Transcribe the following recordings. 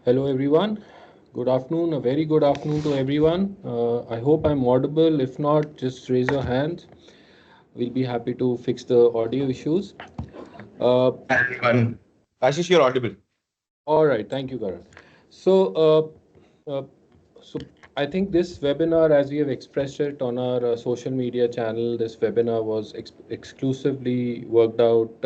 Hello everyone. Good afternoon, a very good afternoon to everyone. I hope I'm audible. If not, just raise your hands. We'll be happy to fix the audio issues. Uh, Hi, everyone. Ashish, you're audible. all right, thank you, Karan. So, uh, so I think this webinar, as we have expressed it on our social media channel, this webinar was exclusively worked out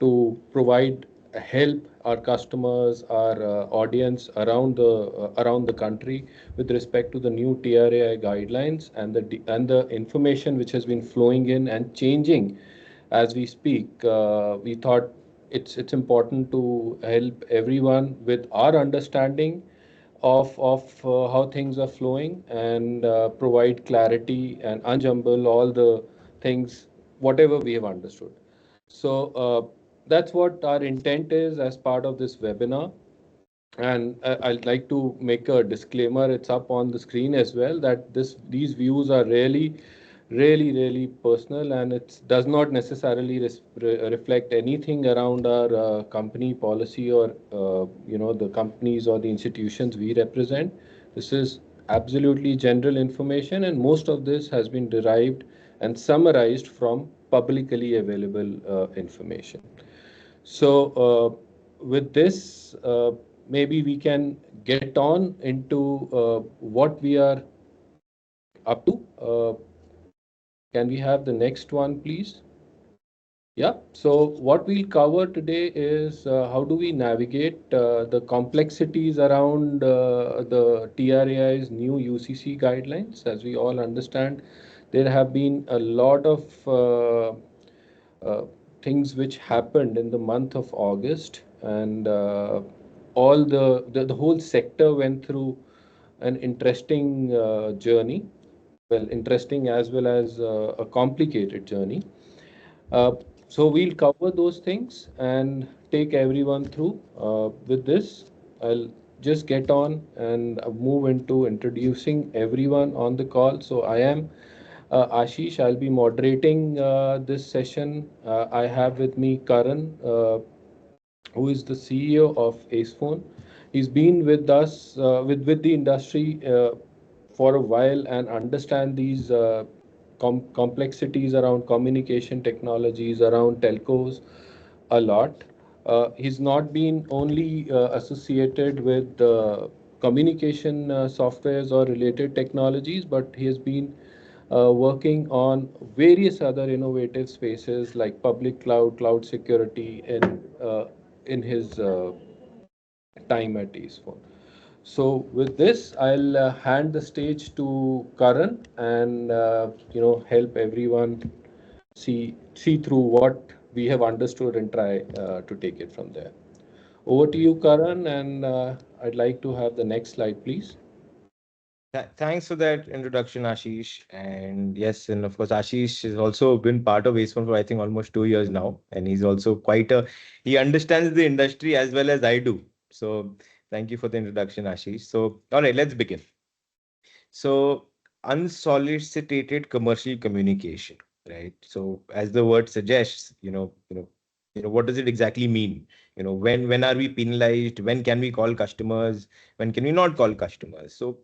to provide help our customers, our audience around the country with respect to the new TRAI guidelines and the information which has been flowing in and changing as we speak. We thought it's important to help everyone with our understanding of how things are flowing and provide clarity and unjumble all the things whatever we have understood. So that's what our intent is as part of this webinar. And I'd like to make a disclaimer, it's up on the screen as well, that these views are really personal, and it does not necessarily reflect anything around our company policy or the companies or the institutions we represent. This is absolutely general information, and most of this has been derived and summarized from publicly available information. So, with this, maybe we can get on into what we are up to. Can we have the next one, please? Yeah. So, what we'll cover today is how do we navigate the complexities around the TRAI's new UCC guidelines. As we all understand, there have been a lot of uh, things which happened in the month of August, and all the whole sector went through an interesting journey. Well, interesting as well as a complicated journey. Uh, so we'll cover those things and take everyone through. With this, I'll just get on and move into introducing everyone on the call. So I am Ashish. I'll be moderating this session. I have with me Karan, who is the CEO of AcePhone. He's been with us with the industry for a while and understand these complexities around communication technologies, around telcos a lot. He's not been only associated with communication softwares or related technologies, but he has been working on various other innovative spaces like public cloud, cloud security in his time at Eastphone. So with this, I'll hand the stage to Karan and help everyone see through what we have understood and try to take it from there. Over to you, Karan, and I'd like to have the next slide, please. Thanks for that introduction, Ashish. And yes, and of course, Ashish has also been part of Ace One for I think almost 2 years now, and he's also he understands the industry as well as I do. So thank you for the introduction, Ashish. So all right, let's begin. So unsolicited commercial communication, right? So as the word suggests, what does it exactly mean? When are we penalized? When can we call customers? When can we not call customers? So,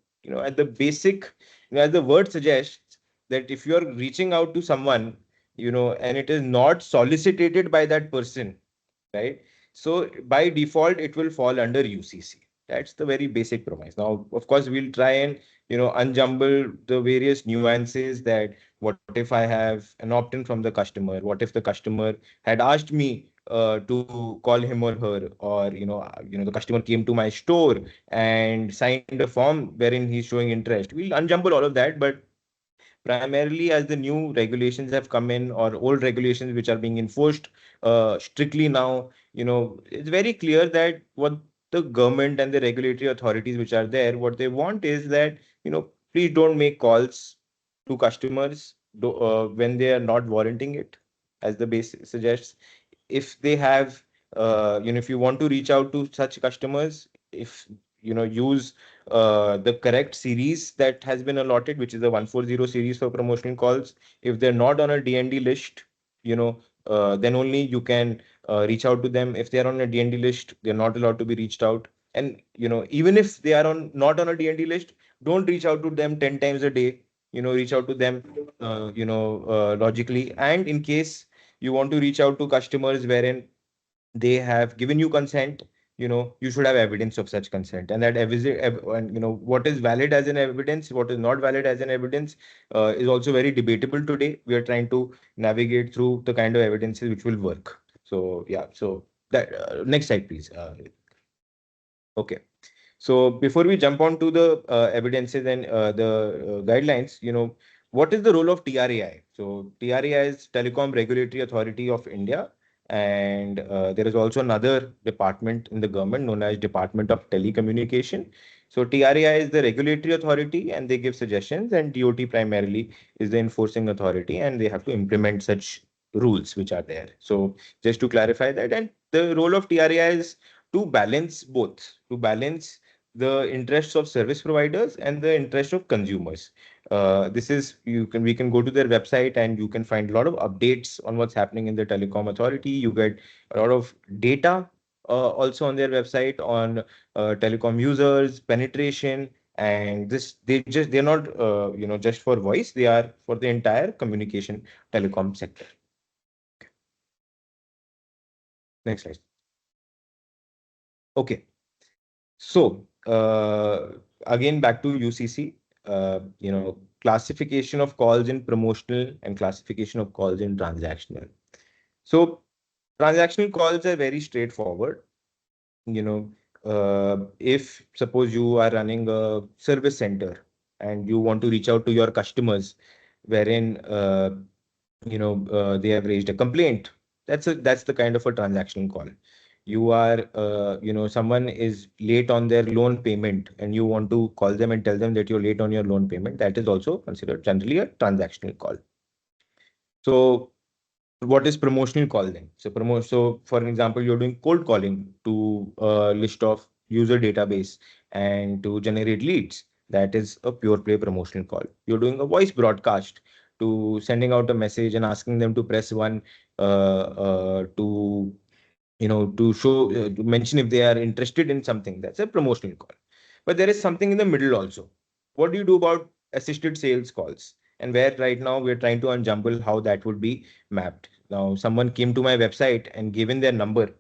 at the basic, as the word suggests, that if you're reaching out to someone, and it is not solicited by that person, right? So by default, it will fall under UCC. That's the very basic premise. Now, of course, we'll try and unjumble the various nuances, that what if I have an opt-in from the customer? What if the customer had asked me to call him or her, or the customer came to my store and signed a form wherein he's showing interest. We'll unjumble all of that, but primarily as the new regulations have come in, or old regulations which are being enforced strictly now, it's very clear that what the government and the regulatory authorities which are there, what they want is that, please don't make calls to customers when they are not warranting it, as the base suggests. If they have, if you want to reach out to such customers, if use the correct series that has been allotted, which is the 140 series for promotional calls. If they're not on a DND list, then only you can reach out to them. If they're on a DND list, they're not allowed to be reached out. And even if they are not on a D&D list, don't reach out to them 10 times a day. Reach out to them logically. And in case you want to reach out to customers wherein they have given you consent, you should have evidence of such consent. And that and what is valid as an evidence, what is not valid as an evidence, is also very debatable today. We are trying to navigate through the kind of evidences which will work. So yeah, so that next slide, please. Okay. So before we jump on to the evidences and the guidelines, what is the role of TRAI? So TRAI is Telecom Regulatory Authority of India, and there is also another department in the government known as Department of Telecommunication. So TRAI is the regulatory authority, and they give suggestions, and DOT primarily is the enforcing authority, and they have to implement such rules which are there. So just to clarify that, and the role of TRAI is to balance both, to balance the interests of service providers and the interest of consumers. This is we can go to their website and you can find a lot of updates on what's happening in the telecom authority. You get a lot of data also on their website on telecom users, penetration, and this they're not just for voice, they are for the entire communication telecom sector. Next slide. Okay. So, again, back to UCC, classification of calls in promotional and classification of calls in transactional. So, transactional calls are very straightforward. If suppose you are running a service center and you want to reach out to your customers, wherein they have raised a complaint, that's the kind of a transactional call. You are someone is late on their loan payment and you want to call them and tell them that you're late on your loan payment, that is also considered generally a transactional call. So what is promotional call then? So for example, you're doing cold calling to a list of user database and to generate leads. That is a pure play promotional call. You're doing a voice broadcast to sending out a message and asking them to press one to to show to mention if they are interested in something. That's a promotional call. But there is something in the middle also. What do you do about assisted sales calls? And where right now we're trying to unjumble how that would be mapped. Now, someone came to my website and given their number,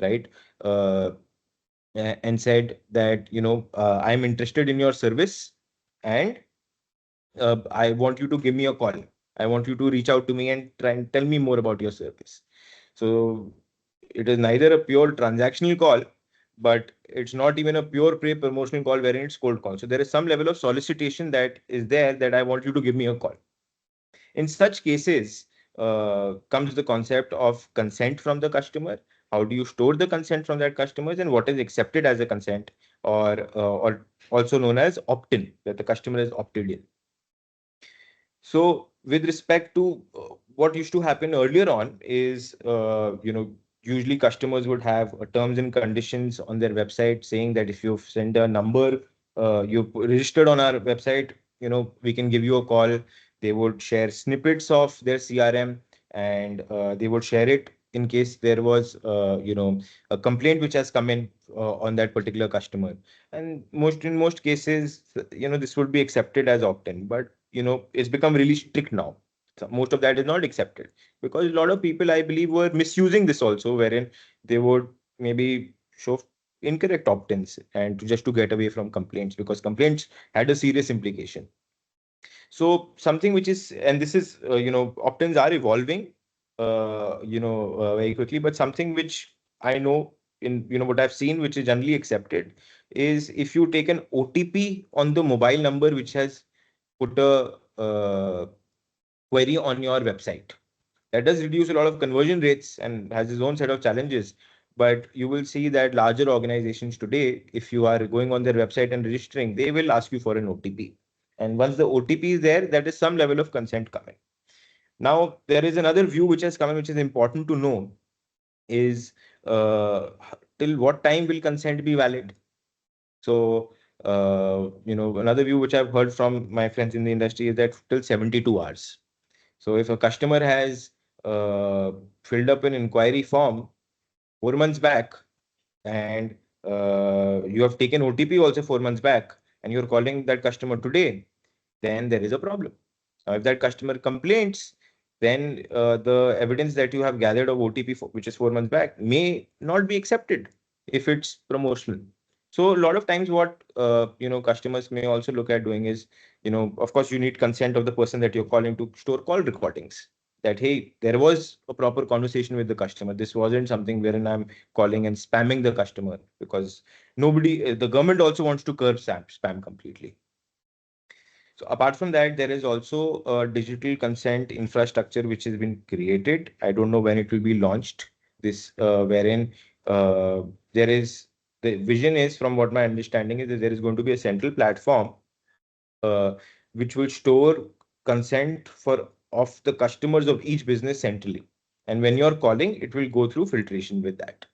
right? Uh, and said that, I'm interested in your service and I want you to give me a call. I want you to reach out to me and try and tell me more about your service. So it is neither a pure transactional call, but it's not even a pure promotional call wherein it's cold call. So there is some level of solicitation that is there that I want you to give me a call. In such cases, comes the concept of consent from the customer. How do you store the consent from that customers and what is accepted as a consent or also known as opt-in, that the customer is opted in. So with respect to what used to happen earlier on is, usually customers would have terms and conditions on their website saying that if you send a number, you've registered on our website, we can give you a call. They would share snippets of their CRM and they would share it in case there was, a complaint which has come in on that particular customer. And in most cases, this would be accepted as opt-in, but it's become really strict now. So most of that is not accepted because a lot of people, I believe, were misusing this also, wherein they would maybe show incorrect opt-ins and just to get away from complaints, because complaints had a serious implication. So something which is, and this is, opt-ins are evolving, very quickly, but something which I know in, what I've seen, which is generally accepted, is if you take an OTP on the mobile number which has put a query on your website. That does reduce a lot of conversion rates and has its own set of challenges. But you will see that larger organizations today, if you are going on their website and registering, they will ask you for an OTP. And once the OTP is there, that is some level of consent coming. Now, there is another view which has come in, which is important to know, is till what time will consent be valid? So, another view which I've heard from my friends in the industry is that till 72 hours. So if a customer has filled up an inquiry form 4 months back and you have taken OTP also 4 months back and you're calling that customer today, then there is a problem. Now, if that customer complains, then the evidence that you have gathered of OTP, which is 4 months back, may not be accepted if it's promotional. So a lot of times what customers may also look at doing is, of course, you need consent of the person that you're calling to store call recordings. That, hey, there was a proper conversation with the customer. This wasn't something wherein I'm calling and spamming the customer, because the government also wants to curb spam completely. So apart from that, there is also a digital consent infrastructure which has been created. I don't know when it will be launched. This wherein there is the vision is, from what my understanding is, that there is going to be a central platform uh, which will store consent for of the customers of each business centrally. And when you're calling, it will go through filtration with that.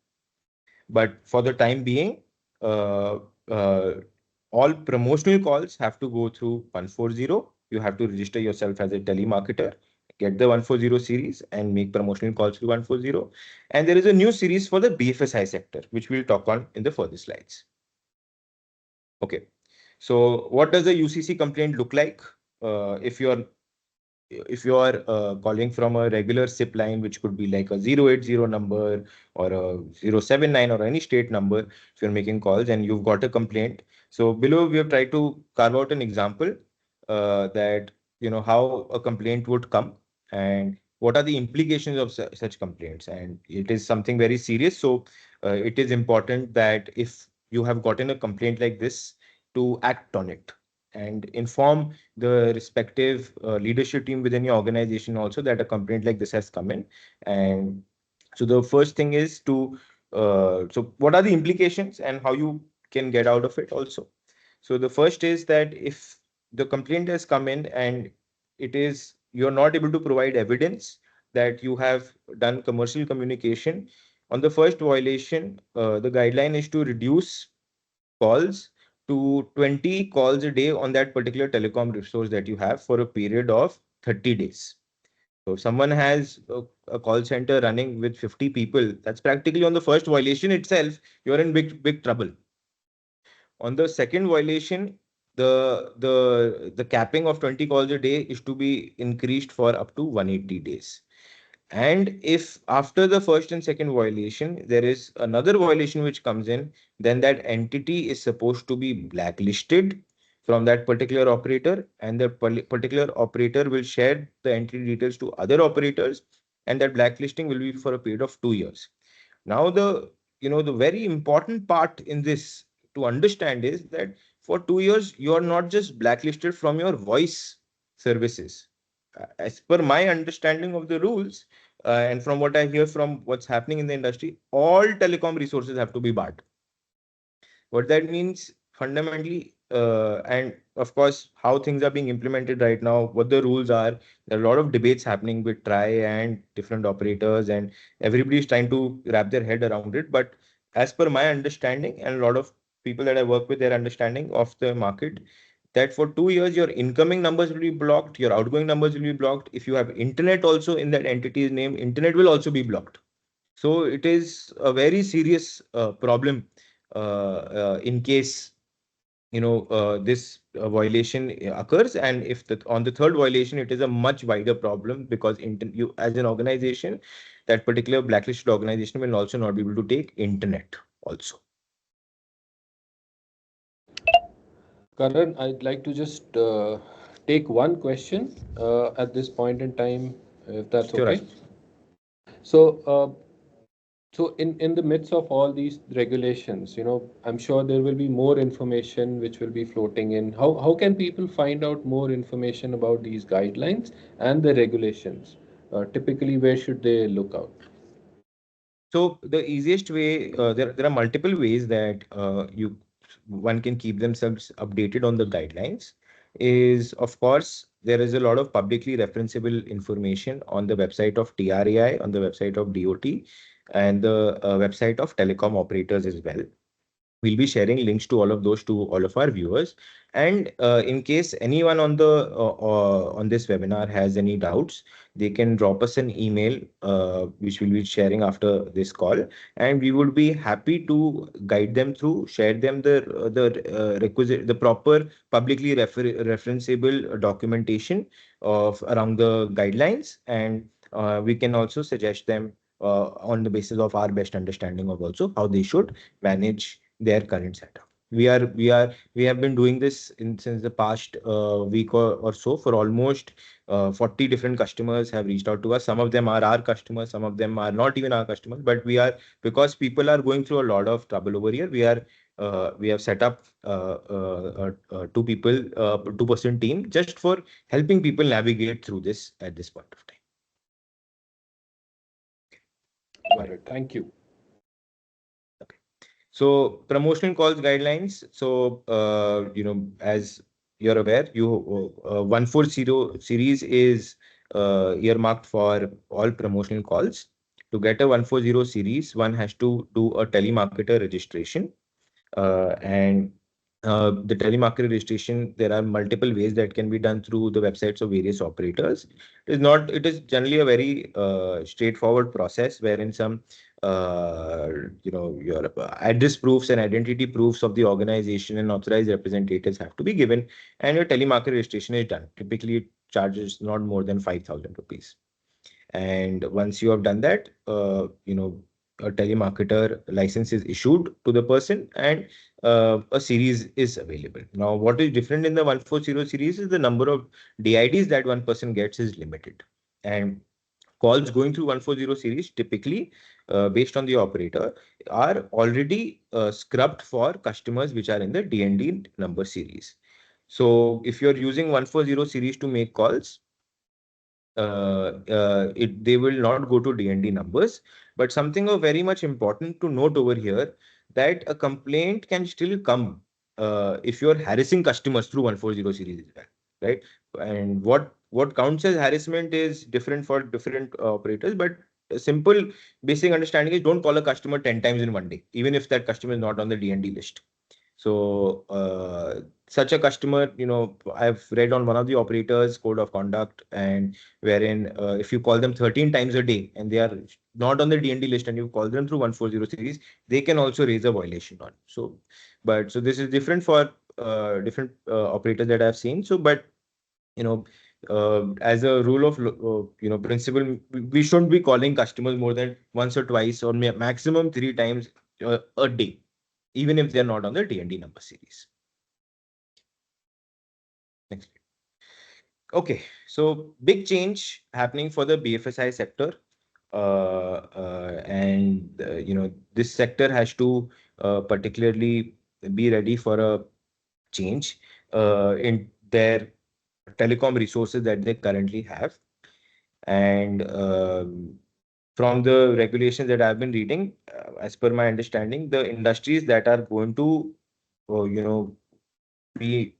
But for the time being, uh, uh, all promotional calls have to go through 140. You have to register yourself as a telemarketer, get the 140 series and make promotional calls through 140. And there is a new series for the BFSI sector, which we'll talk on in the further slides. Okay. So what does a UCC complaint look like? If you are calling from a regular SIP line, which could be like a 080 number or a 079 or any state number, if you're making calls and you've got a complaint. So below, we have tried to carve out an example that, how a complaint would come and what are the implications of such complaints. And it is something very serious. So it is important that if you have gotten a complaint like this, to act on it and inform the respective leadership team within your organization also that a complaint like this has come in. And so the first thing is to so what are the implications and how you can get out of it also. So the first is that if the complaint has come in and you're not able to provide evidence that you have done commercial communication, on the first violation, the guideline is to reduce calls to 20 calls a day on that particular telecom resource that you have for a period of 30 days. So if someone has a call center running with 50 people, that's practically on the first violation itself, you're in big trouble. On the second violation, the capping of 20 calls a day is to be increased for up to 180 days. And if after the first and second violation, there is another violation which comes in, then that entity is supposed to be blacklisted from that particular operator, and the particular operator will share the entity details to other operators, and that blacklisting will be for a period of 2 years. Now, the very important part in this to understand is that for 2 years, you are not just blacklisted from your voice services. As per my understanding of the rules, and from what I hear from what's happening in the industry, all telecom resources have to be barred. What that means fundamentally, and of course, how things are being implemented right now, what the rules are, there are a lot of debates happening with TRAI and different operators, and everybody is trying to wrap their head around it. But as per my understanding, and a lot of people that I work with, their understanding of the market, that for 2 years, your incoming numbers will be blocked, your outgoing numbers will be blocked. If you have internet also in that entity's name, internet will also be blocked. So it is a very serious problem in case this violation occurs. And if on the third violation, it is a much wider problem, because you as an organization, that particular blacklisted organization will also not be able to take internet also. Karan, I'd like to just take one question at this point in time, if that's Sure, okay. Ashish. So, so in the midst of all these regulations, I'm sure there will be more information which will be floating in. How can people find out more information about these guidelines and the regulations? Typically, where should they look out? So the easiest way, there are multiple ways that one can keep themselves updated on the guidelines. Is, of course, there is a lot of publicly referenceable information on the website of TRAI, on the website of DOT, and the website of telecom operators as well. We'll be sharing links to all of those to all of our viewers. And in case anyone on this webinar has any doubts, they can drop us an email, which we'll be sharing after this call, and we would be happy to guide them through, share them the requisite, the proper publicly referenceable documentation of around the guidelines, and we can also suggest them on the basis of our best understanding of also how they should manage their current setup. We have been doing this since the past week or so. For almost 40 different customers have reached out to us. Some of them are our customers, some of them are not even our customers, but we are, because people are going through a lot of trouble over here, we have set up two-person team just for helping people navigate through this at this point of time. Got it. Thank you. So promotional calls guidelines. So, as you're aware, 140 series is earmarked for all promotional calls. To get a 140 series, one has to do a telemarketer registration. And the telemarketer registration, there are multiple ways that can be done through the websites of various operators. It is generally a very straightforward process wherein some your address proofs and identity proofs of the organization and authorized representatives have to be given, and your telemarketer registration is done. Typically, it charges not more than 5,000 rupees. And once you have done that, a telemarketer license is issued to the person, and a series is available. Now, what is different in the 140 series is the number of DIDs that one person gets is limited. And calls going through 140 series typically, based on the operator, are already scrubbed for customers which are in the DND number series. So if you're using 140 series to make calls, they will not go to DND numbers. But something of very much important to note over here, that a complaint can still come if you're harassing customers through 140 series as well, right? And what counts as harassment is different for different operators, but a simple basic understanding is don't call a customer 10 times in one day, even if that customer is not on the DND list. So such a customer, I've read on one of the operators code of conduct, and wherein if you call them 13 times a day and they are not on the DND list and you call them through 140 series, they can also raise a violation on. So this is different for different operators that I've seen. So, but as a rule of principle, we shouldn't be calling customers more than once or twice or maximum 3 times a day, even if they're not on the DND number series. Next. Okay, so big change happening for the BFSI sector. This sector has to particularly be ready for a change in their telecom resources that they currently have. And from the regulations that I've been reading, as per my understanding, the industries that are going to, be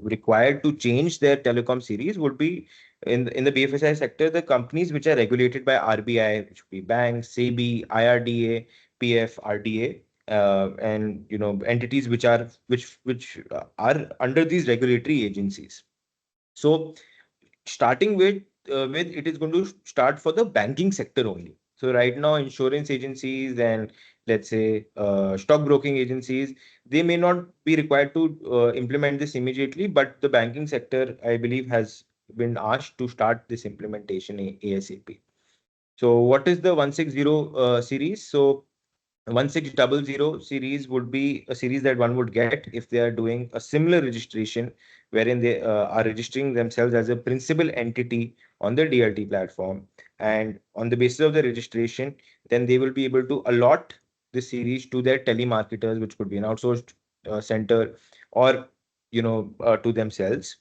required to change their telecom series would be in the BFSI sector, the companies which are regulated by RBI, which would be banks, SEBI, IRDA, PF, RDA, and entities which are under these regulatory agencies. So starting with it is going to start for the banking sector only. So right now, insurance agencies and let's say stockbroking agencies, they may not be required to implement this immediately, but the banking sector, I believe, has been asked to start this implementation ASAP. So what is the 160 series? So 1600 series would be a series that one would get if they are doing a similar registration, wherein they are registering themselves as a principal entity on the DLT platform. And on the basis of the registration, then they will be able to allot the series to their telemarketers, which could be an outsourced center, or to themselves.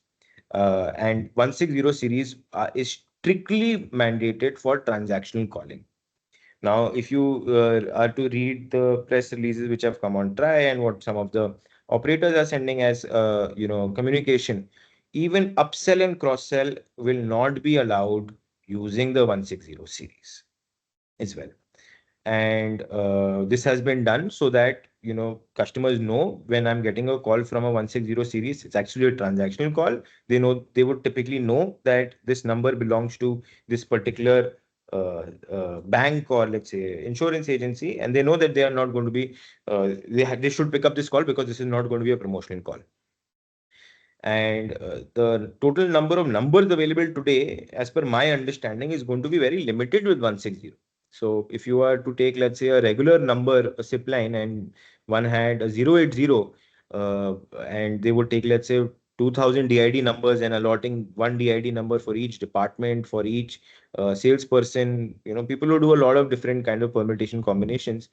And 160 series is strictly mandated for transactional calling. Now, if you are to read the press releases which have come on TRAI and what some of the operators are sending as communication, even upsell and cross-sell will not be allowed using the 160 series as well. And this has been done so that customers know when I'm getting a call from a 160 series, it's actually a transactional call. They would typically know that this number belongs to this particular bank, or let's say insurance agency, and they know that they are not going to be they should pick up this call because this is not going to be a promotional call. And the total number of numbers available today, as per my understanding, is going to be very limited with 160. So if you are to take, let's say, a regular number, a SIP line, and one had a 080, and they would take, let's say, 2000 DID numbers and allotting one DID number for each department, for each salesperson, people who do a lot of different kind of permutation combinations.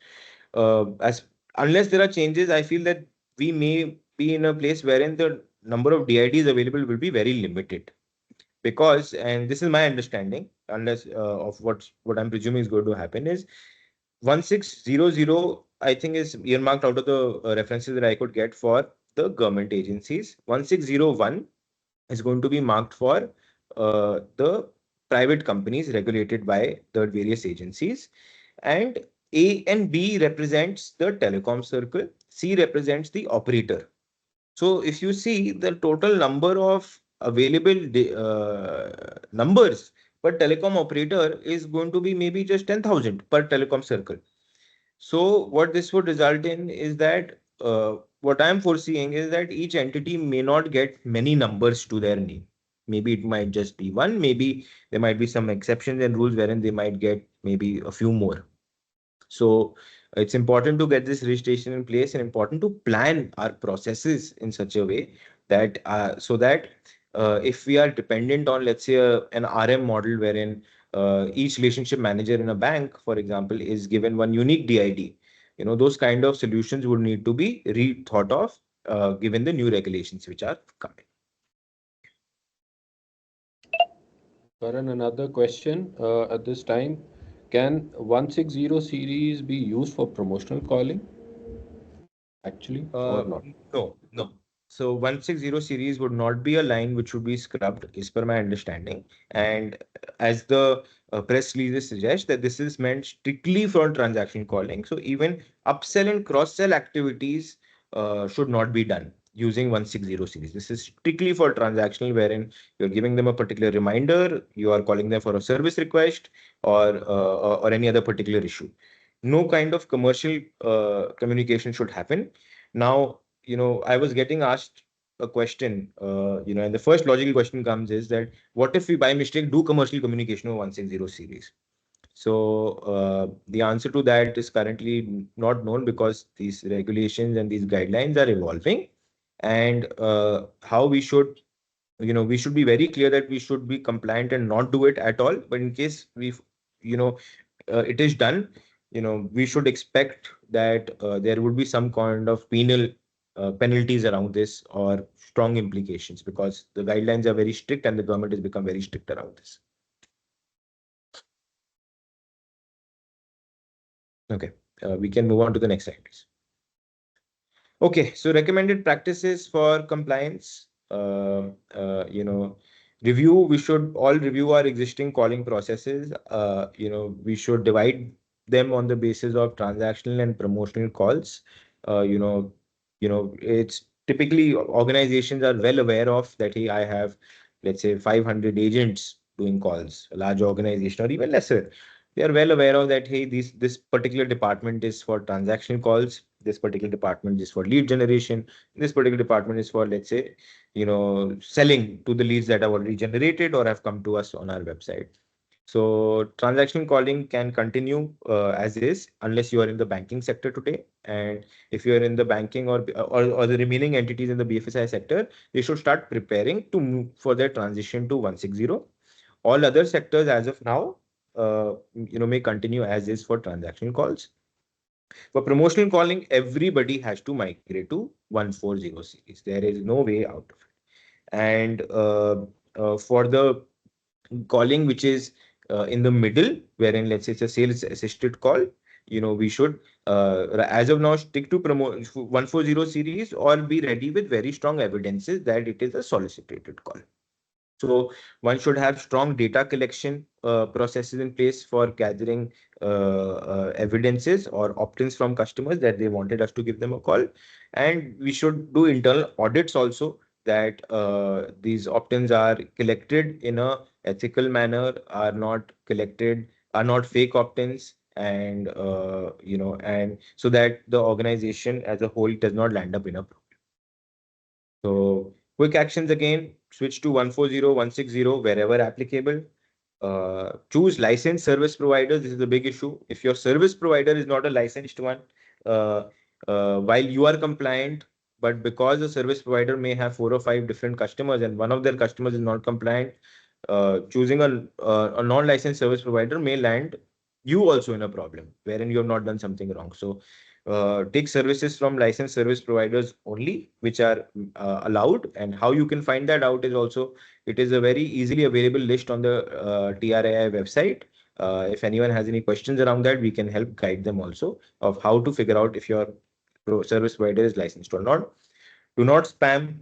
As unless there are changes, I feel that we may be in a place wherein the number of DIDs available will be very limited, because, and this is my understanding, unless of what I'm presuming is going to happen, is 1600, I think, is earmarked out of the references that I could get for the government agencies. 1601 is going to be marked for the private companies regulated by the various agencies, and A and B represents the telecom circle, C represents the operator. So if you see the total number of available numbers per telecom operator is going to be maybe just 10,000 per telecom circle. So what this would result in is that what I'm foreseeing is that each entity may not get many numbers to their name. Maybe it might just be one. Maybe there might be some exceptions and rules wherein they might get maybe a few more. So it's important to get this registration in place, and important to plan our processes in such a way that so that if we are dependent on, let's say, an RM model wherein each relationship manager in a bank, for example, is given one unique DID, those kind of solutions would need to be rethought of given the new regulations which are coming. Karan, another question at this time. Can 160 series be used for promotional calling actually or not? No, no. So 160 series would not be a line which would be scrubbed, is per my understanding. And as the press releases suggest, that this is meant strictly for transaction calling. So even upsell and cross-sell activities should not be done using 160 series. This is strictly for transactional, wherein you're giving them a particular reminder, you are calling them for a service request, or any other particular issue. No kind of commercial communication should happen. Now, I was getting asked a question, and the first logical question comes is that what if we by mistake do commercial communication of 160 series? So the answer to that is currently not known, because these regulations and these guidelines are evolving, and how we should be very clear that we should be compliant and not do it at all. But in case it is done, we should expect that there would be some kind of penal penalties around this, or strong implications, because the guidelines are very strict and the government has become very strict around this. Okay, we can move on to the next slide, please. Okay, so recommended practices for compliance. Review. We should all review our existing calling processes. We should divide them on the basis of transactional and promotional calls. Uh, you know, it's typically organizations are well aware of that. Hey, I have, let's say, 500 agents doing calls. A large organization or even lesser, they are well aware of that. Hey, this particular department is for transactional calls. This particular department is for lead generation. This particular department is for, let's say, selling to the leads that have already generated or have come to us on our website. So transactional calling can continue as is, unless you are in the banking sector today. And if you are in the banking or the remaining entities in the BFSI sector, they should start preparing to move for their transition to 160. All other sectors as of now, may continue as is for transactional calls. For promotional calling, everybody has to migrate to 140 series. There is no way out of it. And for the calling which is in the middle, wherein, let's say, it's a sales assisted call, we should as of now stick to 140 series, or be ready with very strong evidences that it is a solicited call. So one should have strong data collection processes in place for gathering evidences or opt-ins from customers that they wanted us to give them a call. And we should do internal audits also, that these opt-ins are collected in a ethical manner, are not fake opt-ins, and and so that the organization as a whole does not land up in a problem. So quick actions again: switch to 140, 160 wherever applicable. Choose licensed service providers. This is a big issue. If your service provider is not a licensed one, uh, while you are compliant, but because the service provider may have 4 or 5 different customers and one of their customers is not compliant, choosing a non-licensed service provider may land you also in a problem wherein you have not done something wrong. So take services from licensed service providers only, which are allowed. And how you can find that out is also, it is a very easily available list on the TRAI website. If anyone has any questions around that, we can help guide them also of how to figure out if your service provider is licensed or not. Do not spam.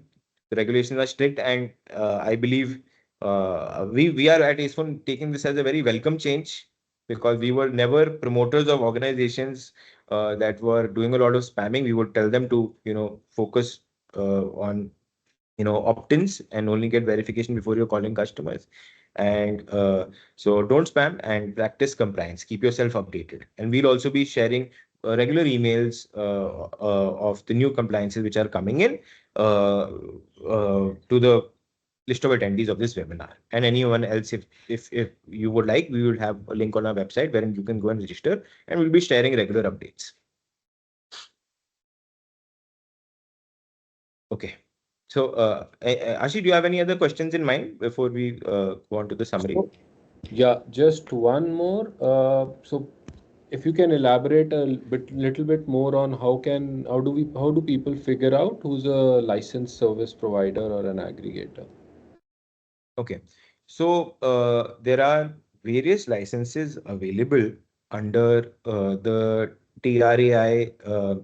The regulations are strict, and I believe we are at Acephone taking this as a very welcome change, because we were never promoters of organizations that were doing a lot of spamming. We would tell them to focus on opt-ins and only get verification before you're calling customers. And so don't spam and practice compliance. Keep yourself updated. And we'll also be sharing regular emails of the new compliances which are coming in to the list of attendees of this webinar. And anyone else, if you would like, we will have a link on our website wherein you can go and register, and we'll be sharing regular updates. Okay. So, Ashi, do you have any other questions in mind before we go on to the summary? So, yeah, just one more. So if you can elaborate little bit more on how do people figure out who's a licensed service provider or an aggregator? Okay. So there are various licenses available under the TRAI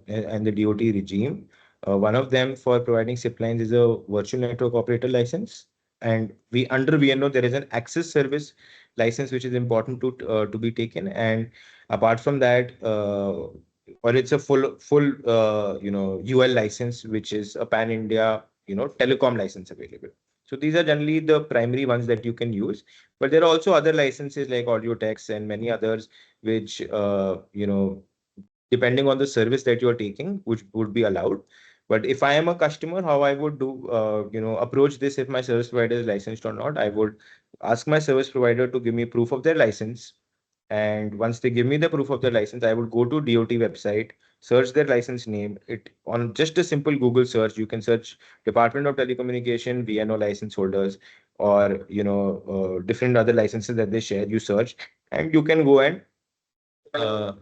and the DOT regime. One of them for providing zip lines is a virtual network operator license. And under VNO, there is an access service license, which is important to be taken. And apart from that, or it's a full UL license, which is a pan India telecom license available. So these are generally the primary ones that you can use. But there are also other licenses like audio text and many others, which depending on the service that you're taking, which would be allowed. But if I am a customer, how I would do, approach this if my service provider is licensed or not, I would ask my service provider to give me proof of their license. And once they give me the proof of their license, I would go to DOT website, search their license name. It on just a simple Google search, you can search Department of Telecommunication, VNO license holders, or different other licenses that they share. You search, and you can go and uh,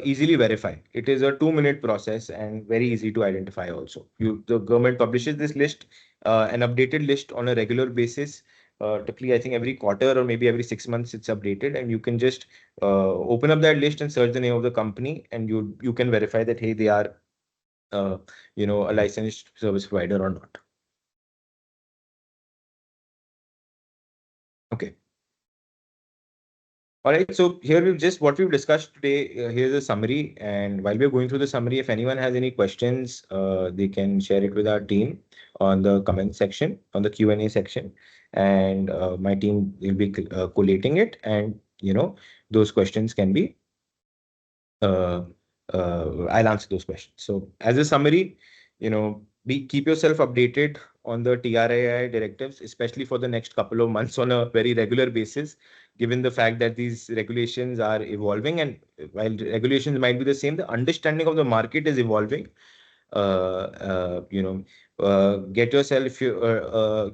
easily verify. It is a 2-minute process and very easy to identify also. The government publishes this list, an updated list on a regular basis. Typically, I think every quarter or maybe every 6 months it's updated, and you can just open up that list and search the name of the company, and you can verify that, hey, they are a licensed service provider or not. Okay. All right, so here what we've discussed today. Here's a summary, and while we're going through the summary, if anyone has any questions, they can share it with our team on the comment section, on the Q&A section, and my team will be collating it, and those questions can be. I'll answer those questions. So, as a summary, keep yourself updated on the TRAI directives, especially for the next couple of months on a very regular basis, given the fact that these regulations are evolving. And while regulations might be the same, the understanding of the market is evolving. Get yourself a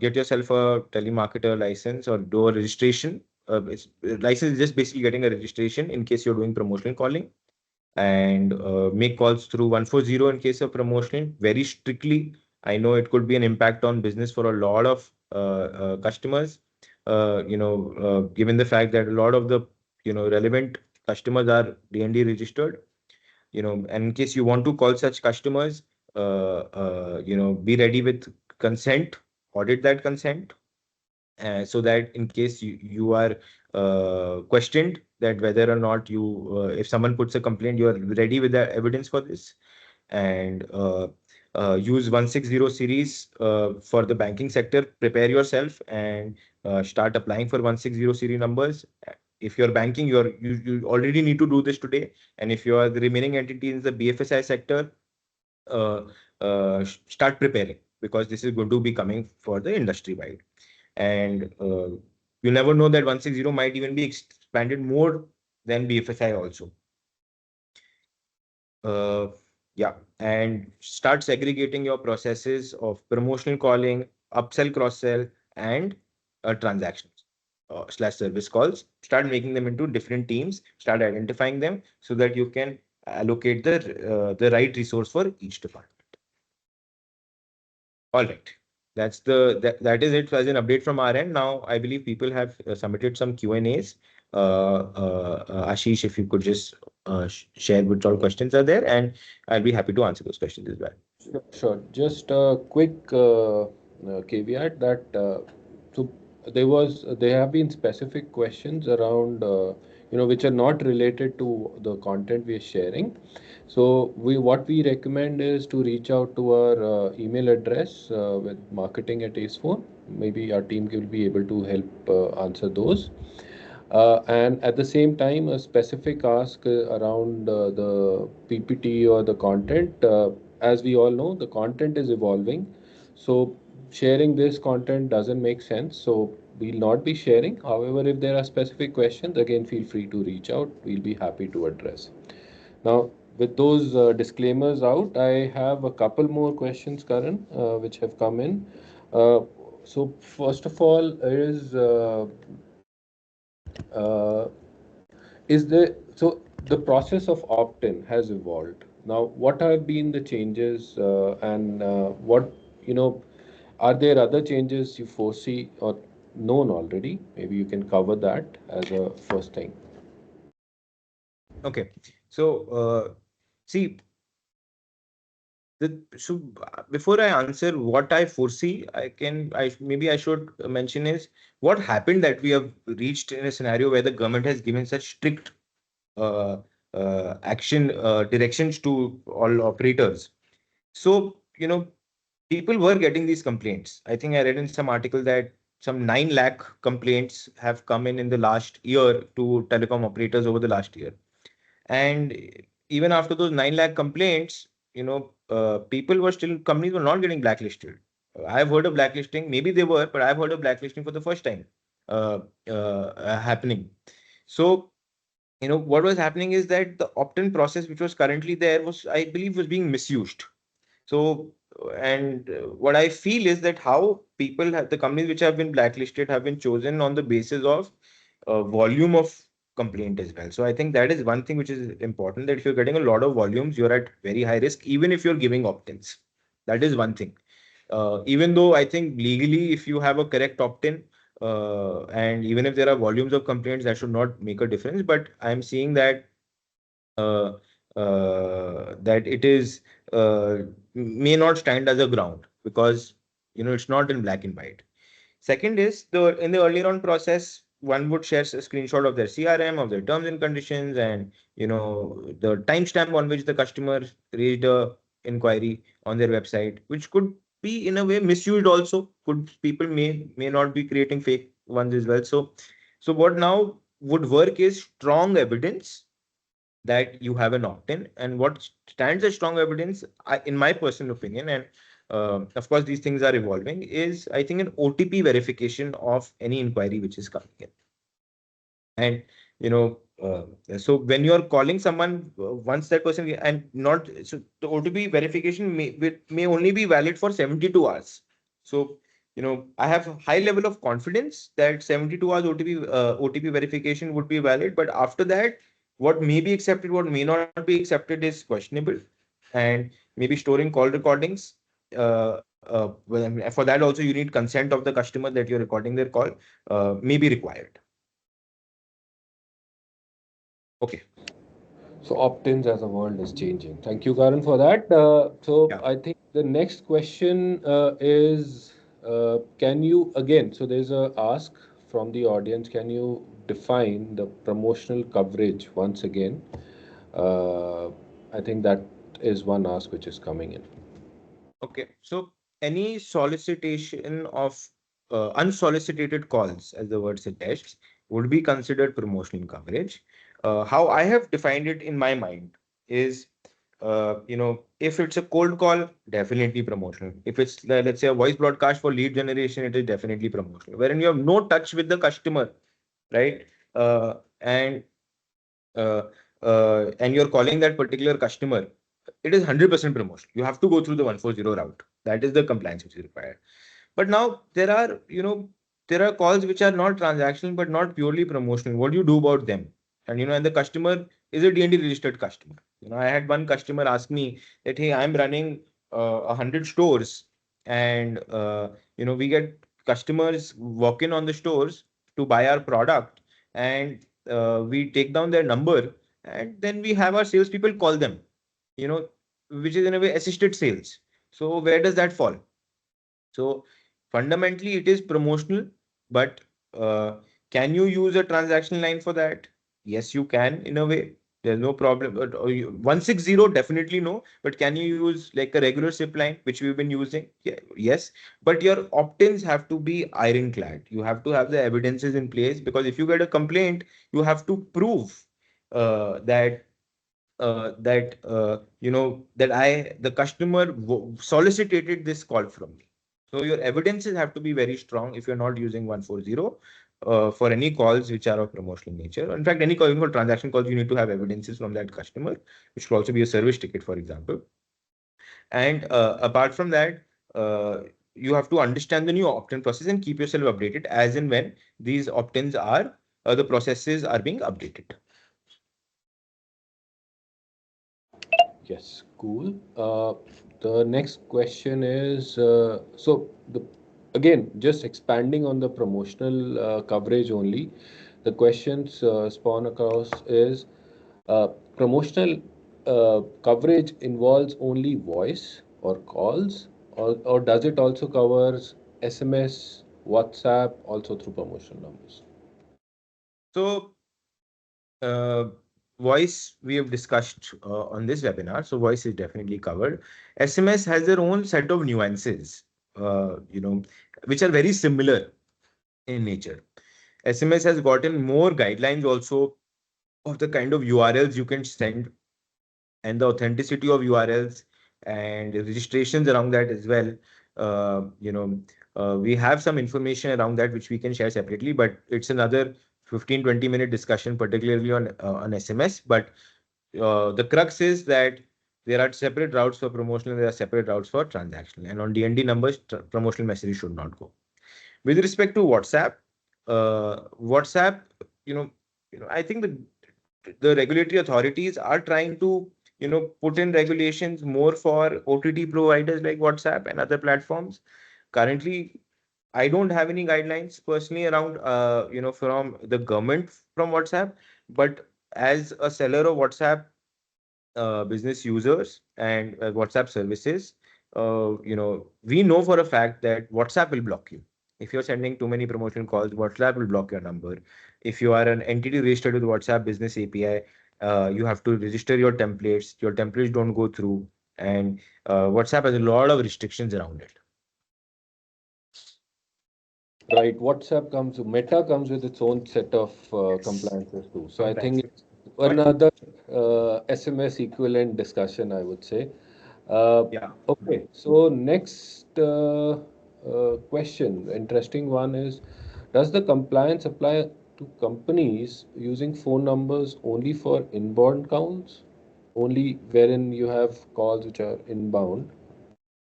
telemarketer license or do a registration. License is just basically getting a registration in case you're doing promotional calling, and make calls through 140 in case of promotional very strictly. I know it could be an impact on business for a lot of customers, given the fact that a lot of the relevant customers are DND registered. And in case you want to call such customers, be ready with consent, audit that consent, so that in case you are questioned that whether or not if someone puts a complaint, you are ready with the evidence for this. And use 160 series for the banking sector. Prepare yourself and start applying for 160 series numbers. If you're banking, you already need to do this today. And if you are the remaining entity in the BFSI sector, uh, start preparing, because this is going to be coming for the industry wide. And you never know that 160 might even be expanded more than BFSI also. Uh, yeah, and start segregating your processes of promotional calling, upsell, cross sell, and transactions slash service calls. Start making them into different teams. Start identifying them so that you can allocate the right resource for each department. All right. That is it as an update from our end. Now, I believe people have submitted some Q&As. Ashish, if you could just share which all questions are there, and I'll be happy to answer those questions as well. Sure. Just a quick caveat that so there have been specific questions around which are not related to the content we are sharing. So what we recommend is to reach out to our email address with marketing@acephone. Maybe our team will be able to help answer those. And at the same time, a specific ask around the PPT or the content. As we all know, the content is evolving. So sharing this content doesn't make sense. So we'll not be sharing. However, if there are specific questions, again, feel free to reach out. We'll be happy to address. Now, with those disclaimers out, I have a couple more questions, Karan, which have come in. So first of all uh, is the process of opt-in has evolved. Now, what have been the changes, and what you know are there other changes you foresee or known already? Maybe you can cover that as a first thing. Okay. So, see, before I answer what I foresee, maybe I should mention is what happened that we have reached in a scenario where the government has given such strict uh, action directions to all operators. So, people were getting these complaints. I think I read in some article that some 9 lakh complaints have come in the last year to telecom operators over the last year. And even after those 9 lakh complaints, companies were not getting blacklisted. I've heard of blacklisting, maybe they were, but I've heard of blacklisting for the first time happening. So, what was happening is that the opt-in process, which was currently there, I believe, was being misused. So, and what I feel is that how the companies which have been blacklisted have been chosen on the basis of volume of complaint as well. So I think that is one thing which is important, that if you're getting a lot of volumes, you're at very high risk, even if you're giving opt-ins. That is one thing. Even though I think legally, if you have a correct opt-in, and even if there are volumes of complaints, that should not make a difference. But I'm seeing that uh, that it is may not stand as a ground, because it's not in black and white. Second is, in the earlier on process, one would share a screenshot of their CRM, of their terms and conditions, and the timestamp on which the customer raised a inquiry on their website, which could be in a way misused also. People may not be creating fake ones as well. So what now would work is strong evidence that you have an opt-in. And what stands as strong evidence, in my personal opinion, and of course these things are evolving, is I think an OTP verification of any inquiry which is coming in. And so when you're calling someone, once that person, and not so the OTP verification may only be valid for 72 hours. So I have a high level of confidence that 72 hours OTP verification would be valid, but after that, what may be accepted, what may not be accepted is questionable. And maybe storing call recordings, for that also you need consent of the customer that you're recording their call, may be required. Okay. So opt-ins as a world is changing. Thank you, Karan, for that. So Yeah. I think the next question is Can you again, so there's a ask from the audience, can you define the promotional coverage once again? Uh, I think that is one ask which is coming in. Okay, so any solicitation of unsolicited calls, as the word suggests, would be considered promotional coverage. How I have defined it in my mind is, if it's a cold call, definitely promotional. If it's, let's say, a voice broadcast for lead generation, it is definitely promotional. Wherein you have no touch with the customer, right? And uh, and you're calling that particular customer, it is 100% promotion. You have to go through the 140 route. That is the compliance which is required. But now there are calls which are not transactional but not purely promotional. What do you do about them? And the customer is a D&D registered customer. I had one customer ask me that, hey, I'm running 100 stores, and we get customers walk in on the stores to buy our product, and we take down their number, and then we have our salespeople call them, you know, which is in a way assisted sales. So where does that fall? So fundamentally, it is promotional, but uh, can you use a transactional line for that? Yes, you can in a way. There's no problem. But 160 definitely no. But can you use like a regular SIP line, which we've been using? Yeah, yes. But your opt-ins have to be ironclad. You have to have the evidences in place, because if you get a complaint, you have to prove that the customer solicited this call from me. So your evidences have to be very strong if you're not using 140 for any calls which are of promotional nature. In fact, any call, even for transaction calls, you need to have evidences from that customer, which could also be a service ticket, for example. And apart from that, you have to understand the new opt-in process and keep yourself updated as and when these opt-ins are, the processes are being updated. Yes, cool. The next question is again, just expanding on the promotional coverage only. The questions spawn across is promotional coverage involves only voice or calls, or does it also covers SMS, WhatsApp, also through promotional numbers? So uh, voice we have discussed on this webinar, so voice is definitely covered. SMS has their own set of nuances, which are very similar in nature. SMS has gotten more guidelines also of the kind of URLs you can send, and the authenticity of URLs and registrations around that as well. We have some information around that which we can share separately, but it's another 15-20 minute discussion, particularly on SMS. But the crux is that there are separate routes for promotional, there are separate routes for transactional, and on DND numbers, promotional messages should not go. With respect to WhatsApp, WhatsApp, I think the regulatory authorities are trying to put in regulations more for OTT providers like WhatsApp and other platforms. Currently, I don't have any guidelines personally around from the government from WhatsApp, but as a seller of WhatsApp business users and WhatsApp services, we know for a fact that WhatsApp will block you. If you're sending too many promotional calls, WhatsApp will block your number. If you are an entity registered with WhatsApp Business API, you have to register your templates. Your templates don't go through, and WhatsApp has a lot of restrictions around it. Right, Meta comes with its own set of compliances too. So I think it's But another SMS equivalent discussion, I would say. yeah, Okay, so next question, interesting one is, does the compliance apply to companies using phone numbers only for inbound counts, only wherein you have calls which are inbound?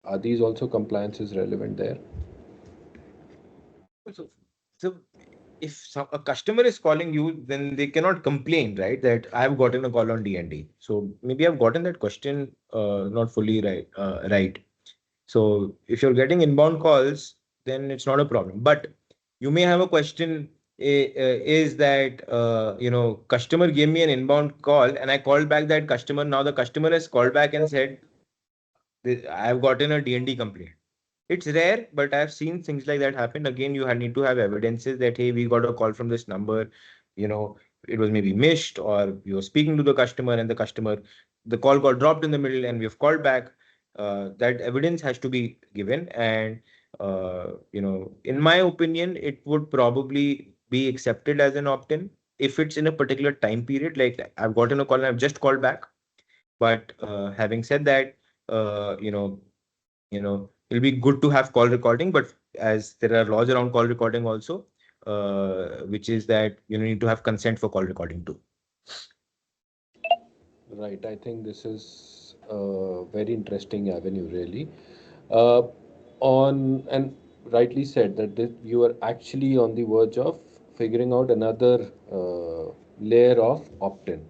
Are these also compliances relevant there? so if a customer is calling you, then they cannot complain, right? That I've gotten a call on DND. So maybe I've gotten that question not fully right. Right. So if you're getting inbound calls, then it's not a problem. But you may have a question: is that customer gave me an inbound call and I called back that customer. Now the customer has called back and said, I've gotten a DND complaint. It's rare, but I've seen things like that happen. Again, you need to have evidences that, hey, we got a call from this number, you know, it was maybe missed, or you were speaking to the customer and the call got dropped in the middle and we have called back. That evidence has to be given. And, in my opinion, it would probably be accepted as an opt-in if it's in a particular time period. Like I've gotten a call and I've just called back. But having said that, uh, you know, it'll be good to have call recording, but as there are laws around call recording also, which is that you need to have consent for call recording too. Right. I think this is a very interesting avenue, really. Uh, on and rightly said that you are actually on the verge of figuring out another layer of opt-in.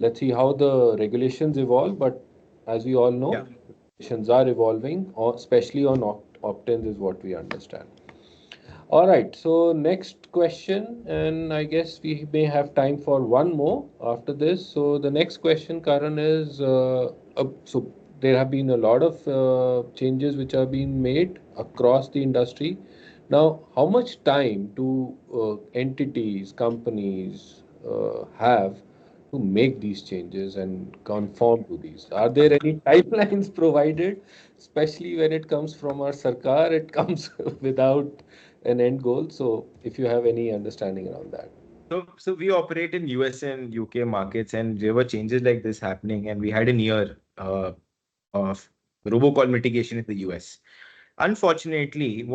Let's see how the regulations evolve, but as we all know, Yeah. regulations are evolving, especially on opt-ins, is what we understand. All right, so next question, and I guess we may have time for one more after this. So the next question, Karan, is so there have been a lot of changes which have been made across the industry. Now, how much time do entities, companies have to make these changes and conform to these? Are there any timelines provided, especially when it comes from our Sarkar? It comes without an end goal. So if you have any understanding around that. So we operate in US and UK markets, and there were changes like this happening, and we had an year of robocall mitigation in the US. Unfortunately,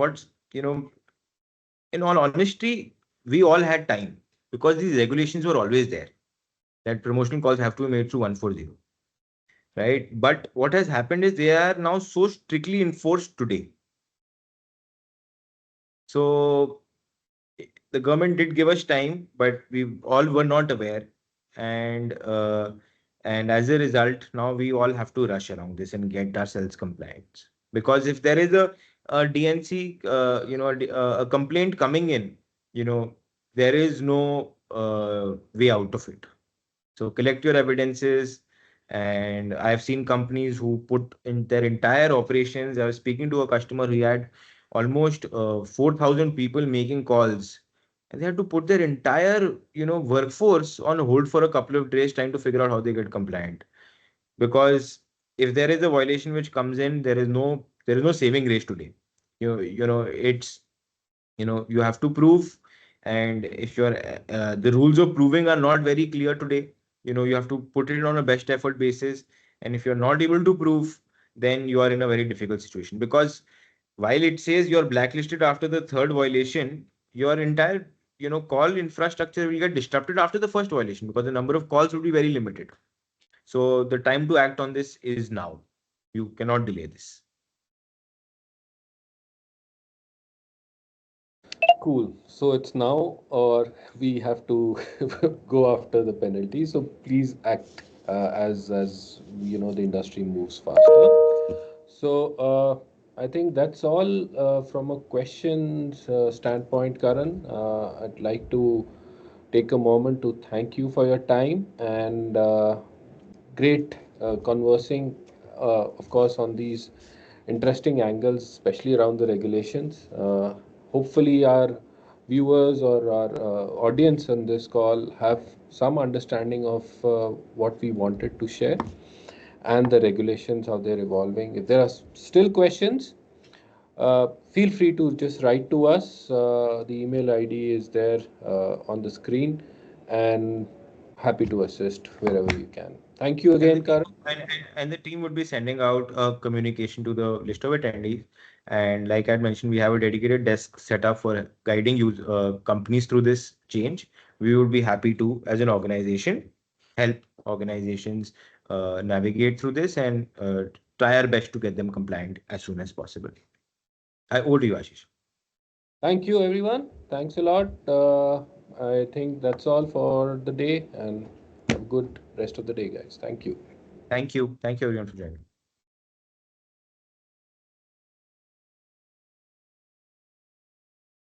in all honesty, we all had time because these regulations were always there that promotional calls have to be made through 140, right? But what has happened is they are now so strictly enforced today. So the government did give us time, but we all were not aware, and as a result, now we all have to rush around this and get ourselves compliant. Because if there is a DNC, a complaint coming in, you know, there is no way out of it. So collect your evidences. And I've seen companies who put in their entire operations. I was speaking to a customer who had almost 4,000 people making calls, and they had to put their entire, workforce on hold for a couple of days trying to figure out how they get compliant. Because if there is a violation which comes in, there is no saving grace today. It's, you have to prove. And if the rules of proving are not very clear today, you have to put it on a best effort basis. And if you're not able to prove, then you are in a very difficult situation. Because while it says you're blacklisted after the third violation, your entire, call infrastructure will get disrupted after the first violation, because the number of calls will be very limited. So the time to act on this is now. You cannot delay this. Cool. So it's now, or we have to go after the penalty. So please act as you know the industry moves faster. So I think that's all from a questions standpoint, Karan. I'd like to take a moment to thank you for your time and great conversing, of course, on these interesting angles, especially around the regulations. Hopefully, our viewers or our audience on this call have some understanding of what we wanted to share and the regulations, how they're evolving. If there are still questions, feel free to just write to us. The email ID is there on the screen, and happy to assist wherever we can. Thank you And the again, team Karan. and the team would be sending out a communication to the list of attendees. And like I mentioned, we have a dedicated desk set up for guiding companies through this change. We would be happy to, as an organization, help organizations navigate through this and try our best to get them compliant as soon as possible. Over to you, Ashish. Thank you, everyone. Thanks a lot. I think that's all for the day, and have a good rest of the day, guys. Thank you. Thank you. Thank you everyone for joining.